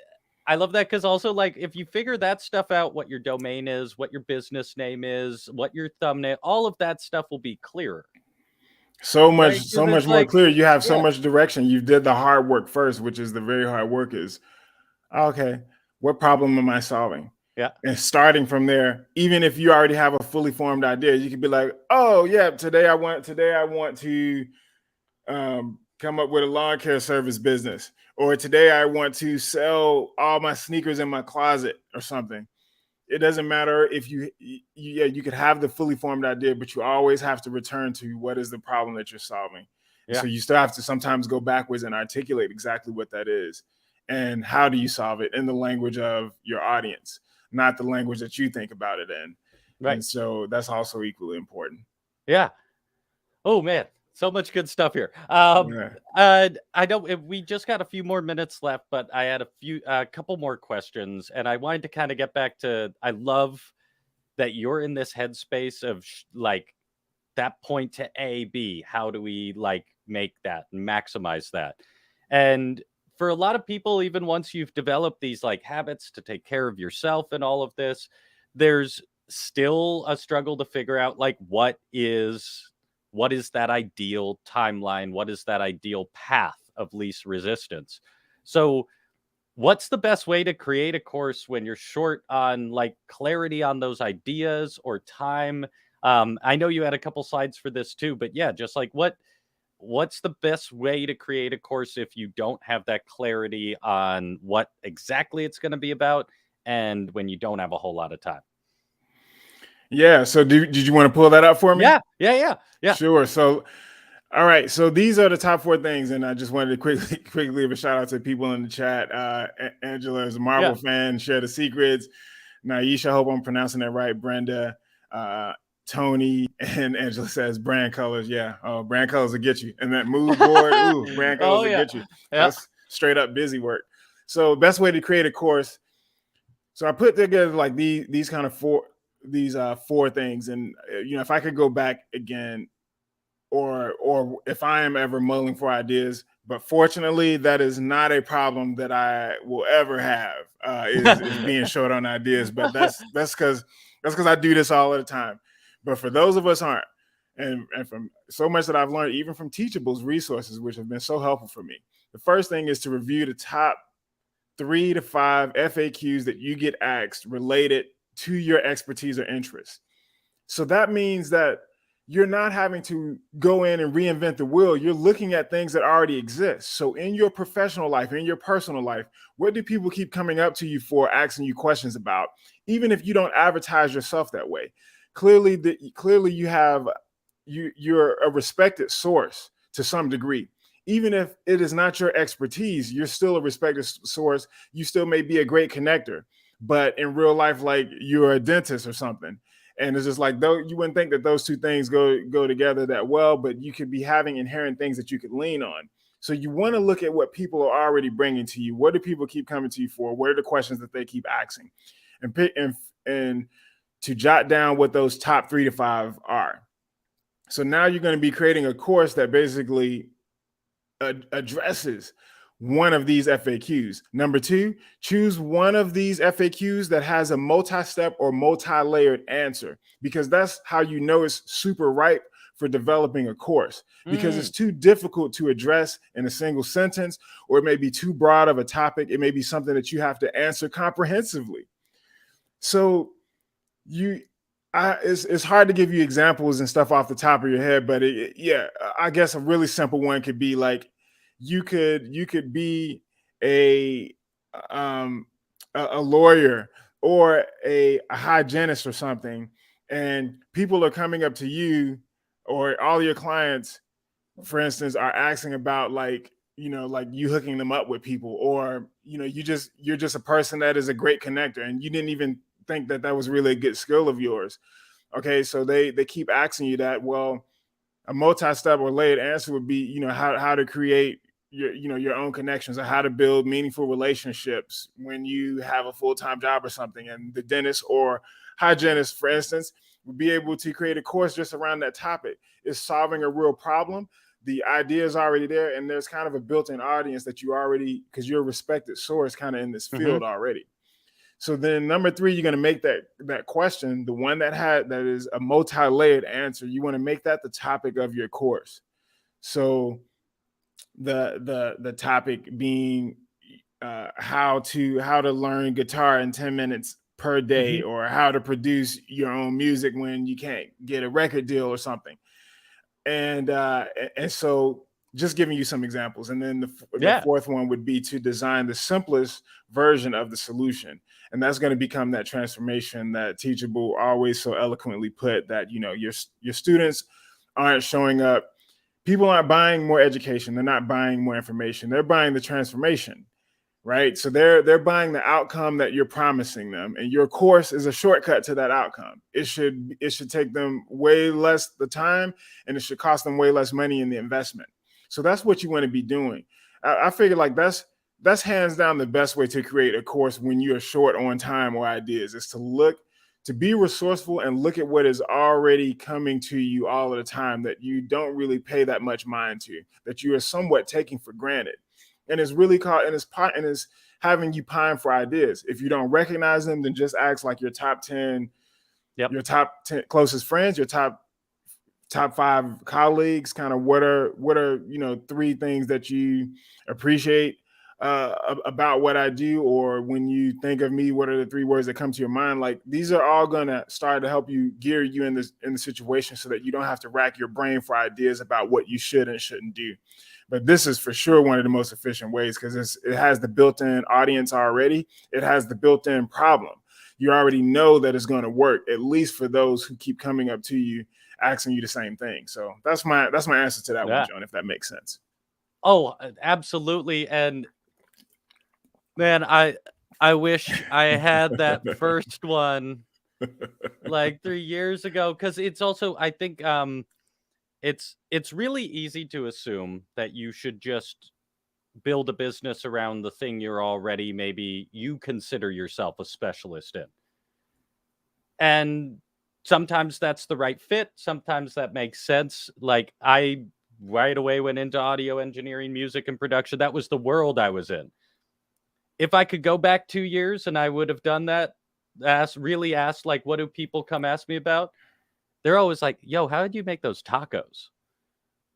A: love that because also, like, if you figure that stuff out, what your domain is, what your business name is, what your thumbnail, all of that stuff will be clearer, right?
B: So
A: Because
B: much
A: it's
B: more
A: like,
B: clear. You have so
A: yeah,
B: much direction. You did the hard work first, which is the very hard work is, okay, what problem am I solving?
A: yeah,
B: And starting from there, even if you already have a fully formed idea, you could be like, oh yeah, today I want to come up with a lawn care service business, or today I want to sell all my sneakers in my closet or something. It doesn't matter if yeah, you could have the fully formed idea, but you always have to return to what is the problem that you're solving. And
A: yeah,
B: so you still have to sometimes go backwards and articulate exactly what that is and how do you solve it in the language of your audience, not the language that you think about it in.
A: right,
B: And so that's also equally important.
A: yeah. Oh man, so much good stuff here.
B: Yeah.
A: I know we just got a few more minutes left, but I had a couple more questions, and I wanted to kind of get back to. I love that you're in this headspace of like that point to A, B. How do we like make that and maximize that? And for a lot of people, even once you've developed these like habits to take care of yourself and all of this, there's still a struggle to figure out like what is that ideal timeline? What is that ideal path of least resistance? So what's the best way to create a course when you're short on like clarity on those ideas or time? I know you had a couple slides for this too, but yeah, just like what's the best way to create a course if you don't have that clarity on what exactly it's going to be about and when you don't have a whole lot of time?
B: Yeah. So did you want to pull that up for me?
A: Yeah, yeah, yeah, yeah,
B: Sure. So all right, so these are the top four things, and I just wanted to quickly leave a shout out to people in the chat. Angela is a
A: yeah.
B: Marvel fan. Share the secrets. Naisha, hope I'm pronouncing that right. Brenda, uh, Tony, and Angela says brand colors. Yeah, brand colors will get you. And that mood board, ooh, brand colors
A: Oh
B: will
A: yeah,
B: get you.
A: yeah.
B: That's straight up busy work. So best way to create a course. So I put together like these kind of four things, and if I could go back again, or if I am ever mulling for ideas. But fortunately, that is not a problem that I will ever have. Is being short on ideas, but that's because I do this all the time. But for those of us aren't, and from so much that I've learned, even from Teachable's resources, which have been so helpful for me, the first thing is to review the top 3 to 5 FAQs that you get asked related to your expertise or interest. So that means that you're not having to go in and reinvent the wheel. You're looking at things that already exist. So in your professional life, in your personal life, what do people keep coming up to you for, asking you questions about, even if you don't advertise yourself that way? Clearly you have you're a respected source to some degree. Even if it is not your expertise, you're still a respected source. You still may be a great connector, but in real life, like you're a dentist or something. And it's just like, though you wouldn't think that those two things go together that well, but you could be having inherent things that you could lean on. So you want to look at what people are already bringing to you. What do people keep coming to you for? What are the questions that they keep asking? And pick and to jot down what those top 3 to 5 are. So now you're going to be creating a course that basically addresses one of these FAQs. Number two, choose one of these FAQs that has a multi-step or multi-layered answer, because that's how you know it's super ripe for developing a course, because it's too difficult to address in a single sentence, or it may be too broad of a topic. It may be something that you have to answer comprehensively. So it's hard to give you examples and stuff off the top of your head, but yeah, I guess a really simple one could be like, you could be a um a lawyer or a hygienist or something, and people are coming up to you, or all your clients, for instance, are asking about like, like you hooking them up with people, or you're just a person that is a great connector, and you didn't even think that that was really a good skill of yours. Okay, so they keep asking you that. Well, a multi-step or layered answer would be, how to create your own connections, or how to build meaningful relationships when you have a full-time job or something. And the dentist or hygienist, for instance, would be able to create a course just around that topic. Is solving a real problem. The idea is already there, and there's kind of a built-in audience that you already, because you're a respected source kind of in this
A: Hmm.
B: field already. So then number three, you're going to make that question, the one that is a multi-layered answer, you want to make that the topic of your course. So the topic being how to learn guitar in 10 minutes per day,
A: Hmm.
B: or how to produce your own music when you can't get a record deal or something. And so just giving you some examples. And then the
A: Yeah.
B: fourth one would be to design the simplest version of the solution. And that's going to become that transformation that Teachable always so eloquently put, that your students aren't showing up. People aren't buying more education. They're not buying more information. They're buying the transformation, right? So they're buying the outcome that you're promising them, and your course is a shortcut to that outcome. It should take them way less the time, and it should cost them way less money in the investment. So that's what you want to be doing. I figure like that's hands down the best way to create a course when you're short on time or ideas, is to be resourceful and look at what is already coming to you all of the time, that you don't really pay that much mind to, that you are somewhat taking for granted. And it's really called, and it's having you pine for ideas. If you don't recognize them, then just ask like your top 10,
A: Yep.
B: your top 10 closest friends, your top five colleagues, kind of what are three things that you appreciate about what I do, or when you think of me, what are the three words that come to your mind? Like, these are all gonna start to help you gear you in the situation, so that you don't have to rack your brain for ideas about what you should and shouldn't do. But this is for sure one of the most efficient ways, because it has the built-in audience already. It has the built-in problem. You already know that it's going to work, at least for those who keep coming up to you asking you the same thing. So that's my answer to that one,
A: Yeah.
B: John, if that makes sense.
A: Oh, absolutely. And man, I wish I had that first one like 3 years ago, because it's also, I think, it's really easy to assume that you should just build a business around the thing you're already, maybe you consider yourself a specialist in. And sometimes that's the right fit, sometimes that makes sense. Like, I right away went into audio engineering, music and production. That was the world I was in. If I could go back 2 years and I would have done that, really asked, like, what do people come ask me about? They're always like, "Yo, how did you make those tacos?"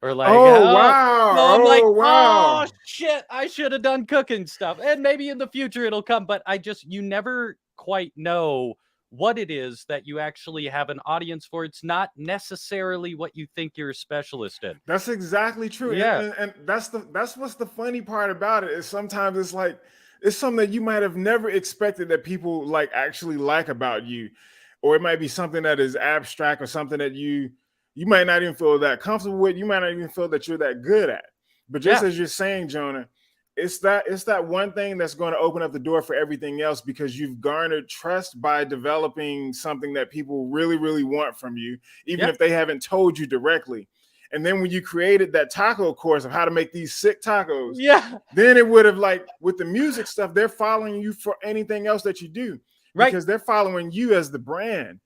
A: Or like,
B: Oh
A: "How."
B: wow!
A: So I'm like,
B: Oh
A: "Oh
B: wow!
A: shit, I should have done cooking stuff." And maybe in the future it'll come, but you never quite know what it is that you actually have an audience for. It's not necessarily what you think you're a specialist in.
B: That's exactly true, and,
A: Yeah.
B: and and that's what's the funny part about it, is sometimes it's like it's something that you might have never expected that people like actually like about you, or it might be something that is abstract, or something that you might not even feel that comfortable with. You might not even feel that you're that good at. But just
A: Yeah.
B: as you're saying, Jonah, it's that one thing that's going to open up the door for everything else, because you've garnered trust by developing something that people really, really want from you, even
A: Yeah.
B: if they haven't told you directly. And then when you created that taco course of how to make these sick tacos,
A: Yeah.
B: then it would have, like, with the music stuff, they're following you for anything else that you do,
A: Right.
B: because they're following you as the brand,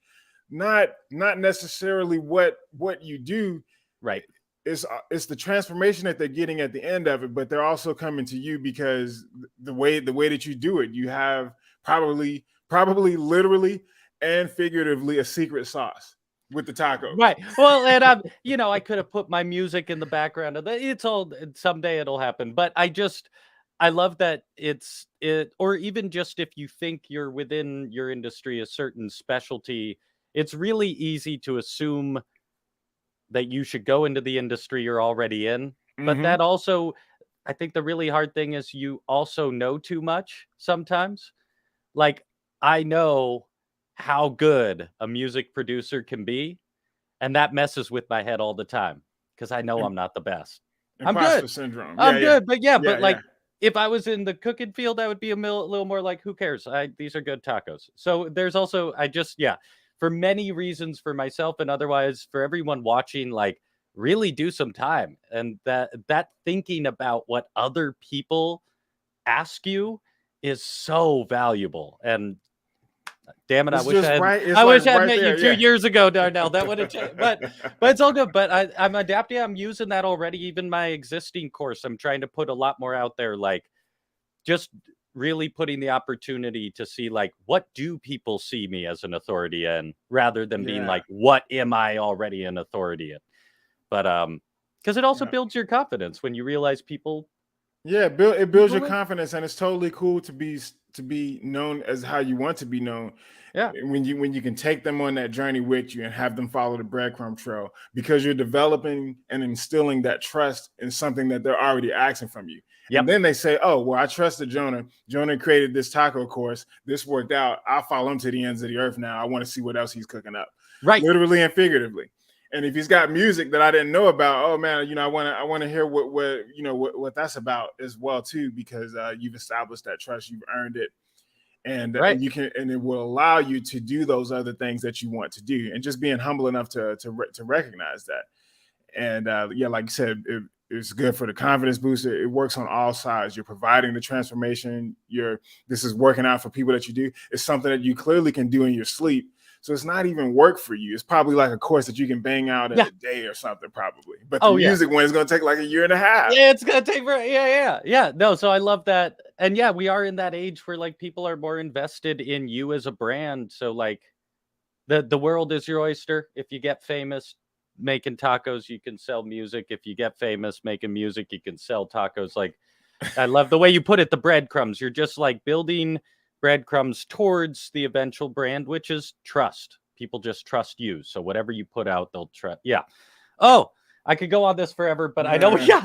B: not necessarily what you do.
A: Right.
B: It's the transformation that they're getting at the end of it, but they're also coming to you because the way that you do it, you have probably literally and figuratively a secret sauce with the tacos.
A: Right. Well, and I could have put my music in the background of that. It's all someday it'll happen. But I love that or even just if you think you're within your industry, a certain specialty, it's really easy to assume that you should go into the industry you're already in. But
B: Mm-hmm.
A: that also, I think the really hard thing is you also know too much sometimes. Like, I know how good a music producer can be, and that messes with my head all the time because I know I'm not the best. I'm good.
B: Imposter syndrome. Yeah,
A: I'm
B: yeah,
A: good. But yeah,
B: yeah,
A: but
B: yeah.
A: like, if I was in the cooking field, I would be little more like, who cares? These are good tacos. So there's also, yeah, for many reasons for myself and otherwise for everyone watching, like, really do some time, and that thinking about what other people ask you is so valuable. And damn it,
B: It's just right. It's
A: I
B: like
A: wish I'd
B: right
A: met you
B: there.
A: 2 years ago, Darnell. That would have changed.
B: Yeah.
A: But it's all good. But I'm adapting. I'm using that already. Even my existing course, I'm trying to put a lot more out there. Like just really putting the opportunity to see like what do people see me as an authority in, rather than being
B: Yeah.
A: like what am I already an authority in. But because it also
B: Yeah.
A: builds your confidence when you realize people
B: Yeah, it builds
A: people
B: your
A: like
B: confidence, and it's totally cool to be known as how you want to be known.
A: yeah
B: When you can take them on that journey with you and have them follow the breadcrumb trail, because you're developing and instilling that trust in something that they're already asking from you. And
A: yep
B: then they say, "Oh, well, I trusted Jonah. Jonah created this taco course. This worked out. I'll follow him to the ends of the earth now. I want to see what else he's cooking up,
A: right
B: literally and figuratively." And if he's got music that I didn't know about, oh man, I want to hear what that's about as well too, because you've established that trust, you've earned it,
A: right
B: and you can, and it will allow you to do those other things that you want to do, and just being humble enough to recognize that. And yeah, like you said, it's good for the confidence booster. It works on all sides. You're providing the transformation. This is working out for people that you do. It's something that you clearly can do in your sleep. So it's not even work for you. It's probably like a course that you can bang out in
A: yeah
B: a day or something, probably. But the
A: oh yeah
B: music one is going to take like a year and a half.
A: yeah it's gonna take yeah no, so I love that. And yeah, we are in that age where like people are more invested in you as a brand. So like the world is your oyster. If you get famous making tacos, you can sell music. If you get famous making music, you can sell tacos. Like I love the way you put it, the breadcrumbs. You're just like building breadcrumbs towards the eventual brand, which is trust. People just trust you. So whatever you put out, they'll trust. Yeah. Oh, I could go on this forever, but I know we got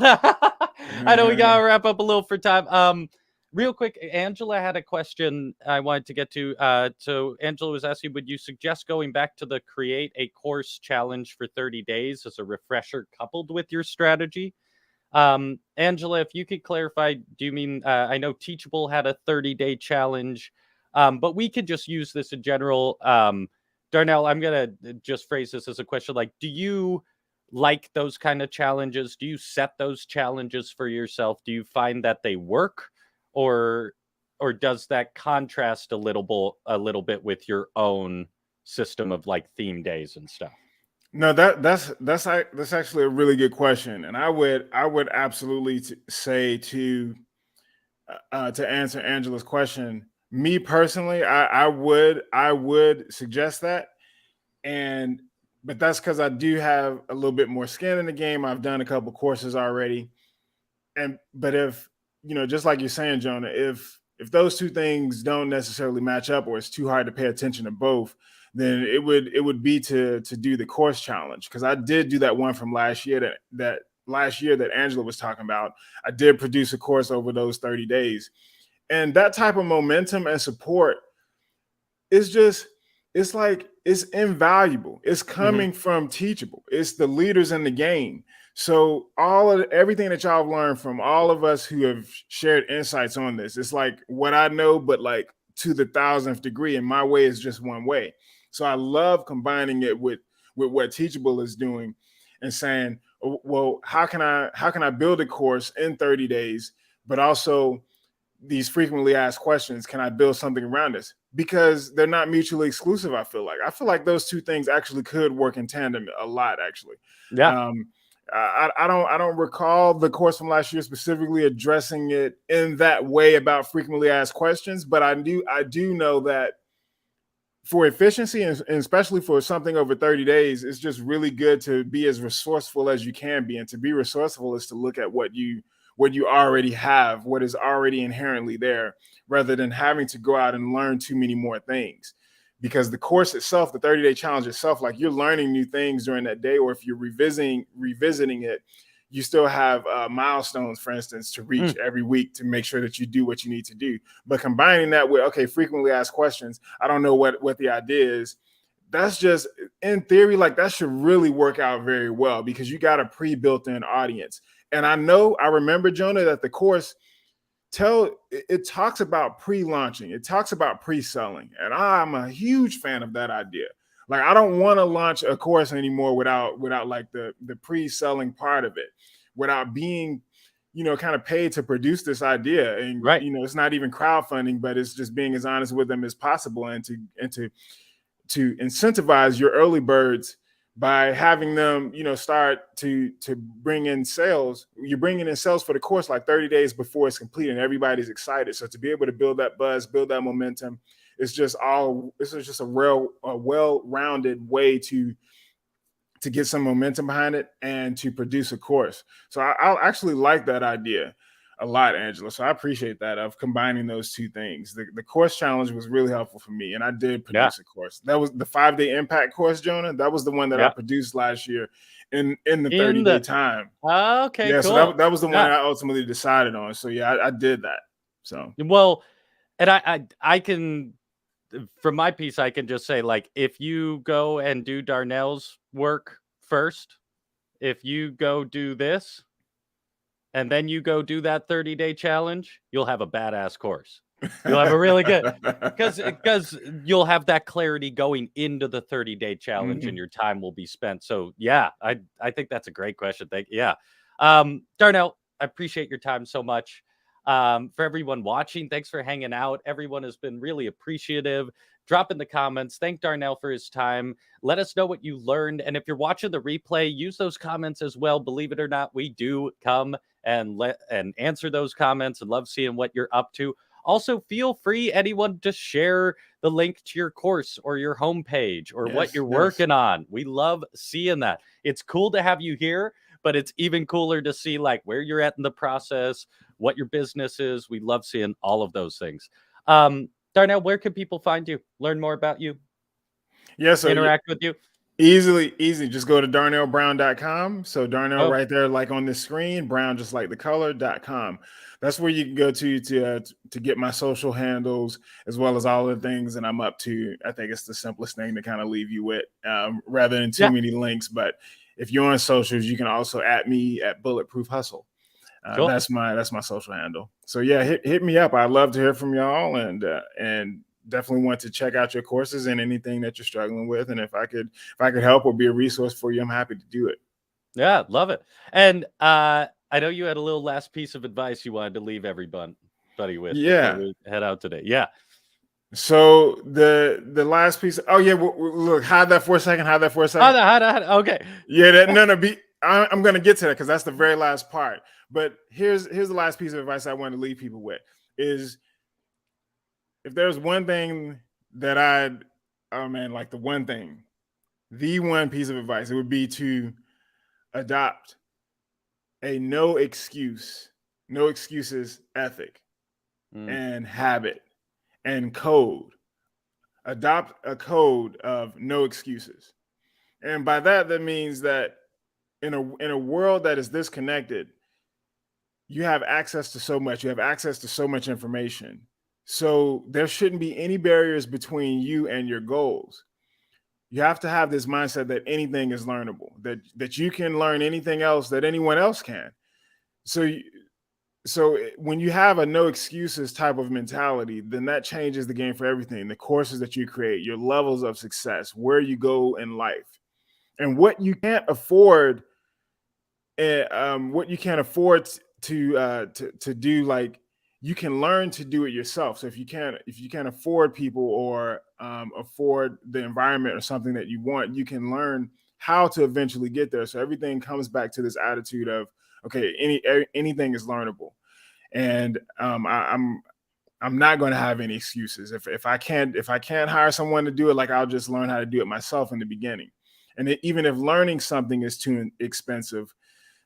A: I know we gotta wrap up a little for time. Real quick, Angela had a question I wanted to get to. So Angela was asking, would you suggest going back to the create a course challenge for 30 days as a refresher coupled with your strategy? Angela, if you could clarify, do you mean I know Teachable had a 30-day challenge, but we could just use this in general. Darnell, I'm gonna just phrase this as a question: like, do you like those kind of challenges? Do you set those challenges for yourself? Do you find that they work, or or does that contrast a little bit with your own system of like theme days and stuff?
B: No, that's actually a really good question, and I would absolutely say to answer Angela's question. Me personally, I would suggest that, and but that's because I do have a little bit more skin in the game. I've done a couple courses already, and but if just like you're saying, Jonah, if those two things don't necessarily match up, or it's too hard to pay attention to both, then it would be to do the course challenge, because I did do that one from last year, that last year that Angela was talking about. I did produce a course over those 30 days, and that type of momentum and support is just, it's like, it's invaluable. It's
A: Hmm.
B: coming from Teachable. It's the leaders in the game. So everything that y'all have learned from all of us who have shared insights on this, it's like what I know, but like to the thousandth degree, and my way is just one way. So I love combining it with what Teachable is doing, and saying, "Oh, well, how can I build a course in 30 days, but also these frequently asked questions? Can I build something around this?" Because they're not mutually exclusive. I feel like those two things actually could work in tandem a lot, actually.
A: Yeah.
B: um I don't recall the course from last year specifically addressing it in that way about frequently asked questions, but I do know that for efficiency, and especially for something over 30 days, it's just really good to be as resourceful as you can be. And to be resourceful is to look at what you already have, what is already inherently there, rather than having to go out and learn too many more things. Because the course itself, the 30-day challenge itself, like, you're learning new things during that day, or if you're revisiting it, you still have milestones, for instance, to reach
A: Mm.
B: every week to make sure that you do what you need to do. But combining that with, okay, frequently asked questions, I don't know what the idea is. That's just, in theory, like, that should really work out very well, because you got a pre-built-in audience. And I remember, Jonah, that the course it talks about pre-launching, it talks about pre-selling, and I'm a huge fan of that idea. Like, I don't want to launch a course anymore without like the pre-selling part of it, without being, kind of paid to produce this idea. And,
A: Right.
B: it's not even crowdfunding, but it's just being as honest with them as possible, and to incentivize your early birds by having them, start to bring in sales. You're bringing in sales for the course like 30 days before it's complete, and everybody's excited. So to be able to build that buzz, build that momentum, this is just a well-rounded way to get some momentum behind it and to produce a course. So I'll actually like that idea a lot, Angela. So I appreciate that, of combining those two things. The course challenge was really helpful for me, and I did
A: Yeah.
B: produce a course. That was the 5-day impact course, Jonah. That was the one that I
A: Yeah.
B: produced last year in the
A: In
B: 30-day
A: the
B: time.
A: Okay,
B: Yeah, so
A: cool.
B: that was the one
A: Yeah.
B: that I ultimately decided on. So yeah, I did that. So
A: Well, and I can, from my piece, I can just say, like, if you go and do Darnell's work first, if you go do this, and then you go do that 30-day challenge, you'll have a badass course. You'll have a really good, because you'll have that clarity going into the 30-day challenge, and
B: Mhm.
A: your time will be spent. So yeah, I think that's a great question. Thank yeah. Darnell, I appreciate your time so much. For everyone watching, thanks for hanging out. Everyone has been really appreciative. Drop in the comments. Thank Darnell for his time. Let us know what you learned. And if you're watching the replay, use those comments as well. Believe it or not, we do come and answer those comments, and love seeing what you're up to. Also, feel free, anyone, to share the link to your course or your homepage or what
B: Yes,
A: you're
B: yes.
A: working on. We love seeing that. It's cool to have you here, but it's even cooler to see like where you're at in the process, what your business is. We love seeing all of those things. Darnell, where can people find you, learn more about you,
B: Yeah, so
A: interact with you?
B: easy. Just go to darnellbrown.com. So Darnell
A: Oh,
B: right there, like on the screen, brown just like the color.com. That's where you can go to get my social handles, as well as all the things that I'm up to. I think it's the simplest thing to kind of leave you with, rather than too
A: yeah,
B: many links. But if you're on socials, you can also at me at Bulletproof Hustle.
A: cool.
B: That's my social handle. So yeah, hit me up. I'd love to hear from y'all, and definitely want to check out your courses and anything that you're struggling with. And if I could help or be a resource for you, I'm happy to do it.
A: Yeah, love it. And I know you had a little last piece of advice you wanted to leave everybody with before
B: Yeah.
A: we head out today. Yeah.
B: So the last piece. Oh yeah, look, hide that for a second. Hide that for a second.
A: Okay.
B: Yeah, that no. I'm gonna get to that because that's the very last part. But here's the last piece of advice I want to leave people with is, if there's one thing that I'd, oh man, like the one piece of advice, it would be to adopt a no excuses ethic
A: Mm,
B: and habit and code. Adopt a code of no excuses. And by that means that in a world that is disconnected, you have access to so much. You have access to so much information. So there shouldn't be any barriers between you and your goals. You have to have this mindset that anything is learnable, that you can learn anything else that anyone else can. So when you have a no excuses type of mentality, then that changes the game for everything. The courses that you create, your levels of success, where you go in life, and what you can't afford to do. Like, you can learn to do it yourself. So if you can't afford people, or afford the environment or something that you want, you can learn how to eventually get there. So everything comes back to this attitude of, okay, anything is learnable. And I'm not going to have any excuses. If I can't hire someone to do it, like, I'll just learn how to do it myself in the beginning. And even if learning something is too expensive,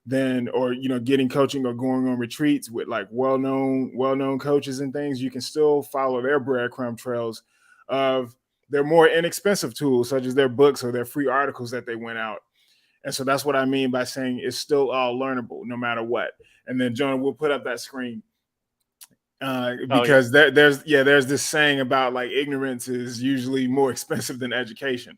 B: then, or getting coaching or going on retreats with like well-known coaches and things, you can still follow their breadcrumb trails of their more inexpensive tools, such as their books or their free articles that they went out. And so that's what I mean by saying it's still all learnable no matter what. And then, Jonah, we'll put up that screen,
A: oh yeah.
B: because there's this saying about, like, ignorance is usually more expensive than education.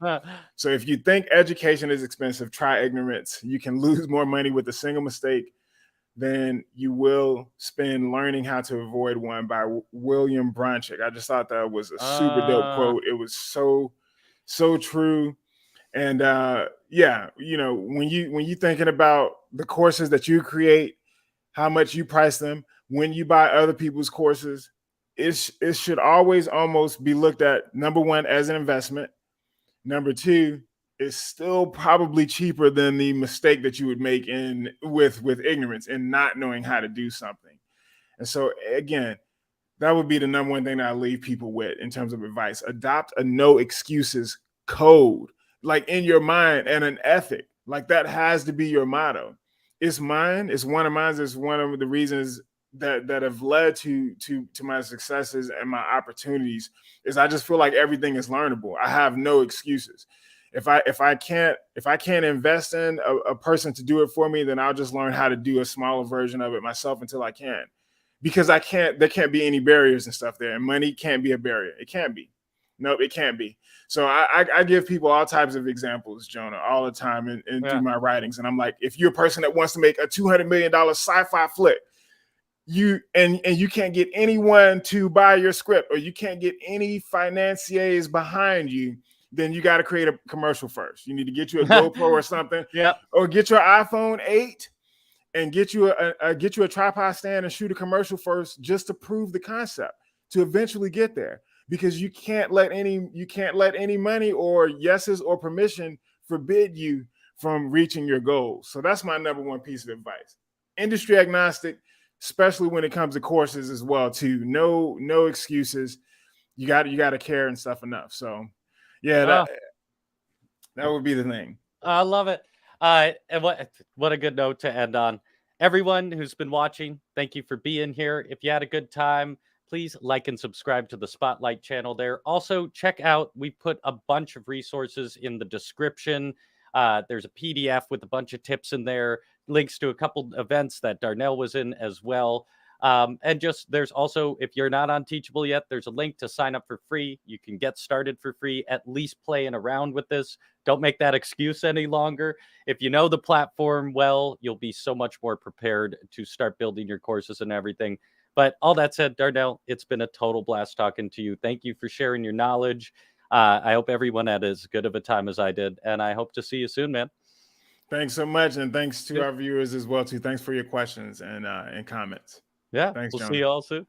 B: So if you think education is expensive, try ignorance. You can lose more money with a single mistake than you will spend learning how to avoid one, by William Bronchick. I just thought that was a super dope
A: uh
B: quote. It was so So true. And yeah, you know, when you thinking about the courses that you create, how much you price them, when you buy other people's courses, it should always almost be looked at, number one, as an investment. Number two, it's still probably cheaper than the mistake that you would make in with ignorance and not knowing how to do something. And so again, that would be the number one thing that I leave people with in terms of advice. Adopt a no excuses code, like in your mind, and an ethic. Like that has to be your motto. It's mine. It's one of mine. It's one of the reasons that have led to my successes and my opportunities. Is I just feel like everything is learnable. I have no excuses. If I can't invest in a person to do it for me, then I'll just learn how to do a smaller version of it myself until I can, because there can't be any barriers and stuff there, and money can't be a barrier. It can't be. Nope, it can't be. So I give people all types of examples, Jonah, all the time, and through my writings. And I'm like, if you're a person that wants to make a $200 million sci-fi flick, you can't get anyone to buy your script, or you can't get any financiers behind you, then you got to create a commercial first. You need to get you a GoPro or something, or get your iPhone 8 and get you a tripod stand and shoot a commercial first, just to prove the concept, to eventually get there. Because you can't let any money or yeses or permission forbid you from reaching your goals. So that's my number one piece of advice. Industry agnostic, especially when it comes to courses as well, too. No excuses. You got to care and stuff enough. So yeah, that would be the thing.
A: I love it. And what a good note to end on. Everyone who's been watching, thank you for being here. If you had a good time, please like and subscribe to the Spotlight channel there. Also, check out, we put a bunch of resources in the description. There's a PDF with a bunch of tips in there, links to a couple events that Darnell was in as well. And just there's also, if you're not on Teachable yet, there's a link to sign up for free. You can get started for free, at least playing around with this. Don't make that excuse any longer. If you know the platform well, you'll be so much more prepared to start building your courses and everything. But all that said, Darnell, it's been a total blast talking to you. Thank you for sharing your knowledge. I hope everyone had as good of a time as I did, and I hope to see you soon, man.
B: Thanks so much, and thanks to our viewers as well too. Thanks for your questions and comments.
A: Yeah,
B: Thanks,
A: we'll
B: Jonah.
A: see you all soon.